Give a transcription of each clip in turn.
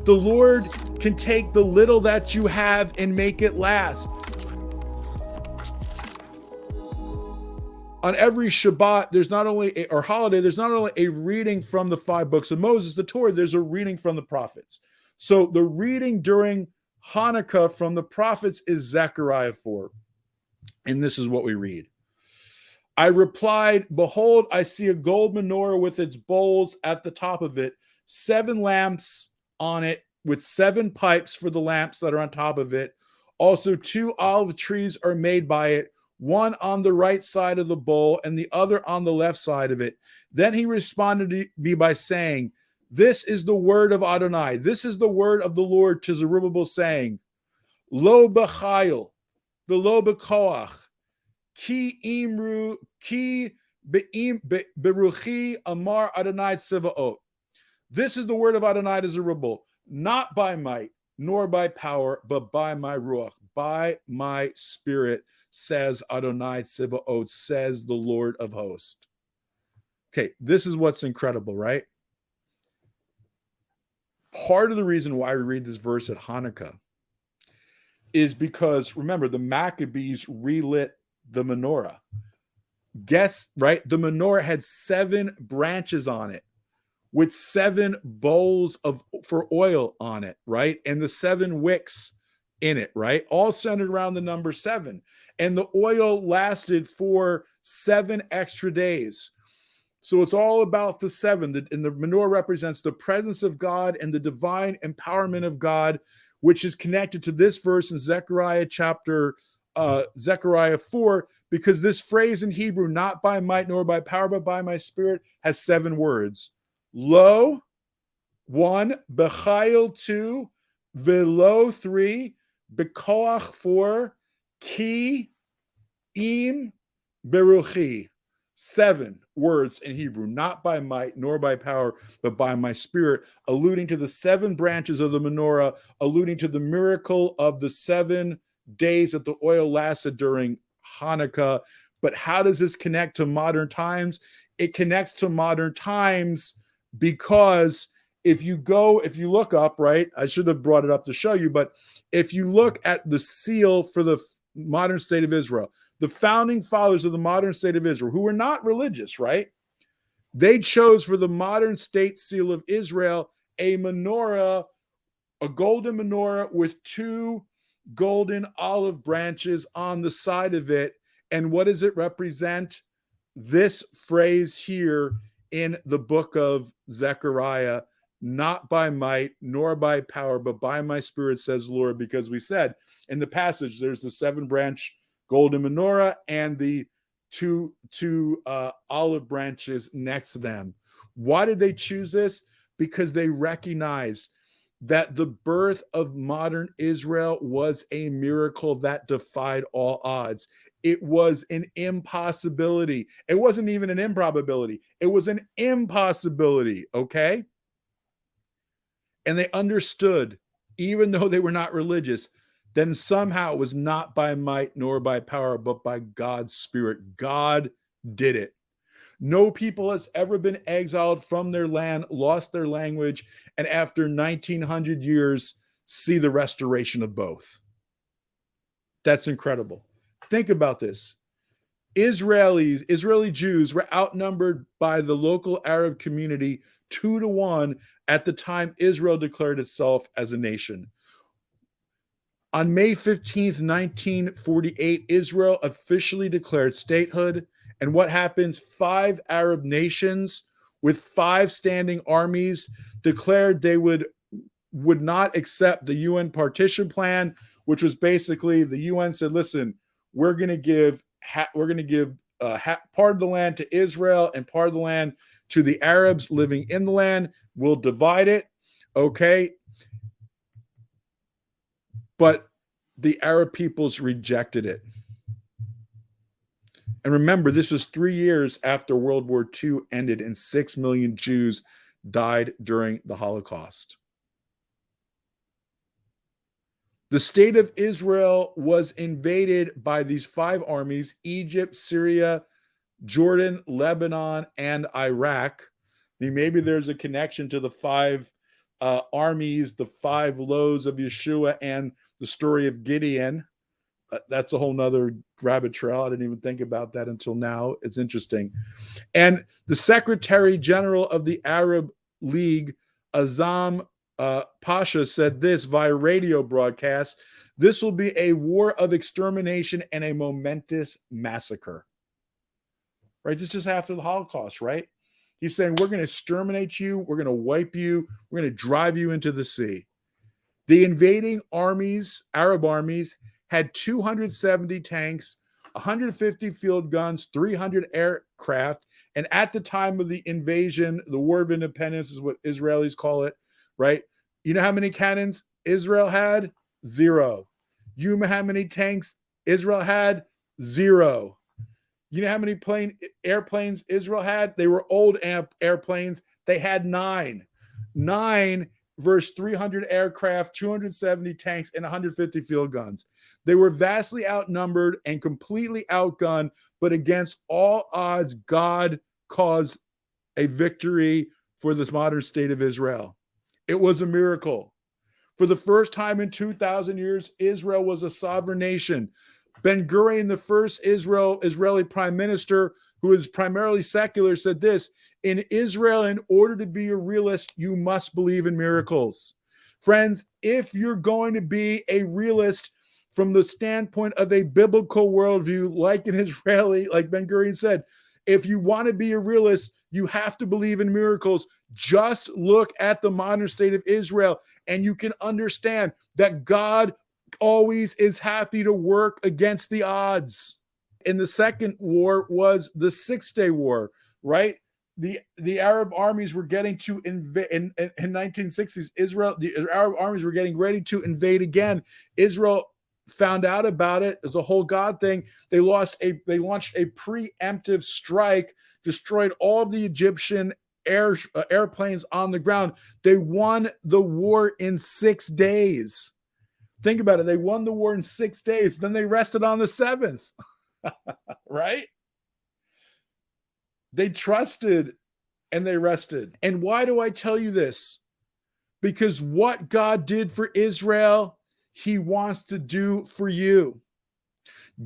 The Lord can take the little that you have and make it last. On every Shabbat, there's not only or holiday, there's not only a reading from the 5 books of Moses, the Torah, there's a reading from the prophets. So the reading during Hanukkah from the prophets is Zechariah 4. And this is what we read. I replied, behold, I see a gold menorah with its bowls at the top of it, 7 lamps on it with 7 pipes for the lamps that are on top of it. Also, 2 olive trees are made by it, one on the right side of the bowl and the other on the left side of it. Then he responded to me by saying, this is the word of ADONAI. This is the word of the Lord to Zerubbabel, saying, Lo b'chayil, v'lo b'koach, ki imru, ki beruchi amar ADONAI tzevaot. This is the word of ADONAI to Zerubbabel, not by might, nor by power, but by my Ruach, by my spirit, says ADONAI tzevaot, says the Lord of hosts. Okay, this is what's incredible, right? Part of the reason why we read this verse at Hanukkah is because, remember, the Maccabees relit the menorah. Guess, right? The menorah had 7 branches on it with 7 bowls for oil on it, right? And the 7 wicks in it, right? All centered around the number 7. And the oil lasted for 7 extra days. So it's all about the 7. And the menorah represents the presence of God and the divine empowerment of God, which is connected to this verse in Zechariah 4, because this phrase in Hebrew, not by might nor by power, but by my spirit, has 7 words. Lo, 1, b'chayil 2, velo 3, b'koach 4, ki, im, beruchi. 7 words in Hebrew, not by might nor by power, but by my spirit, alluding to the 7 branches of the menorah, alluding to the miracle of the 7 days that the oil lasted during Hanukkah. But how does this connect to modern times? It connects to modern times because if you look up, right, I should have brought it up to show you, but if you look at the seal for the modern state of Israel, the founding fathers of the modern state of Israel, who were not religious, right? They chose for the modern state seal of Israel a menorah, a golden menorah with 2 golden olive branches on the side of it. And what does it represent? This phrase here in the book of Zechariah, not by might nor by power, but by my spirit, says Lord, because we said in the passage, there's the 7-branch golden menorah and the two olive branches next to them. Why did they choose this? Because they recognize that the birth of modern Israel was a miracle that defied all odds. It was an impossibility. It wasn't even an improbability. It was an impossibility, okay? And they understood, even though they were not religious, then somehow it was not by might nor by power, but by God's Spirit. God did it. No people has ever been exiled from their land, lost their language, and after 1900 years, see the restoration of both. That's incredible. Think about this. Israeli Jews were outnumbered by the local Arab community 2-1 at the time Israel declared itself as a nation. On May 15th, 1948, Israel officially declared statehood. And what happens? 5 Arab nations with 5 standing armies declared they would not accept the UN partition plan, which was basically the UN said, listen, we're going to give part of the land to Israel and part of the land to the Arabs living in the land. We'll divide it. Okay. But the Arab peoples rejected it. And remember, this was 3 years after World War II ended and 6 million Jews died during the Holocaust. The state of Israel was invaded by these 5 armies: Egypt, Syria, Jordan, Lebanon, and Iraq. I mean, maybe there's a connection to the 5 armies, the 5 loaves of Yeshua, and the story of Gideon. That's a whole nother rabbit trail. I didn't even think about that until now. It's interesting. And the Secretary General of the Arab League, Azam Pasha, said this via radio broadcast: "This will be a war of extermination and a momentous massacre." Right? This is after the Holocaust, right? He's saying, we're going to exterminate you. We're going to wipe you. We're going to drive you into the sea. The invading armies, Arab armies, had 270 tanks, 150 field guns, 300 aircraft. And at the time of the invasion, the War of Independence is what Israelis call it, right? You know how many cannons Israel had? 0. You know how many tanks Israel had? 0. You know how many airplanes Israel had? They were old airplanes. They had 9. 9 versus 300 aircraft, 270 tanks, and 150 field guns. They were vastly outnumbered and completely outgunned, but against all odds, God caused a victory for this modern state of Israel. It was a miracle. For the first time in 2,000 years, Israel was a sovereign nation. Ben-Gurion, the first Israeli prime minister, who is primarily secular, said this: "In Israel, in order to be a realist, you must believe in miracles." Friends, if you're going to be a realist from the standpoint of a biblical worldview, like an Israeli, like Ben-Gurion said, if you want to be a realist, you have to believe in miracles. Just look at the modern state of Israel, and you can understand that God always is happy to work against the odds. And the second war was the 6-Day War, right? The Arab armies were getting to invade in 1960s. The Arab armies were getting ready to invade again. Israel found out about it. As a whole God thing. They launched a preemptive strike, destroyed all of the Egyptian airplanes on the ground. They won the war in 6 days. Think about it. They won the war in 6 days. Then they rested on the 7th. Right? They trusted and they rested. And why do I tell you this? Because what God did for Israel, he wants to do for you.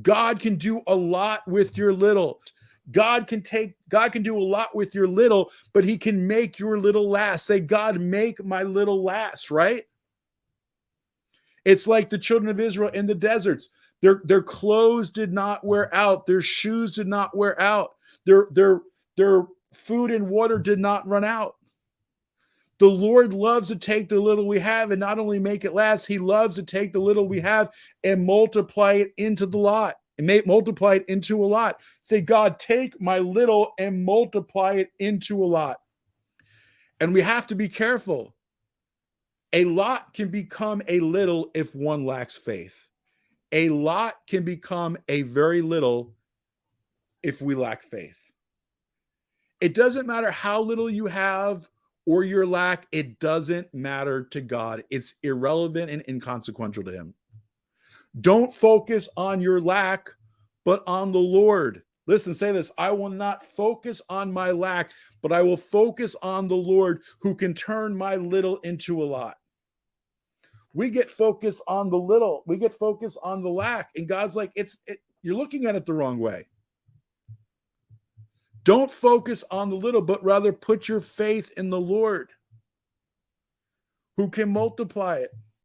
God can do a lot with your little. God can do a lot with your little, but he can make your little last. Say, God, make my little last, right? It's like the children of Israel in the deserts. Their clothes did not wear out. Their shoes did not wear out. Their food and water did not run out. The Lord loves to take the little we have and not only make it last, he loves to take the little we have and multiply it into the lot. And multiply it into a lot. Say, God, take my little and multiply it into a lot. And we have to be careful. A lot can become a little if one lacks faith. A lot can become a very little if we lack faith. It doesn't matter how little you have or your lack. It doesn't matter to God. It's irrelevant and inconsequential to him. Don't focus on your lack, but on the Lord. Listen, say this: I will not focus on my lack, but I will focus on the Lord, who can turn my little into a lot. We get focused on the little. We get focused on the lack. And God's like, you're looking at it the wrong way. Don't focus on the little, but rather put your faith in the Lord, who can multiply it.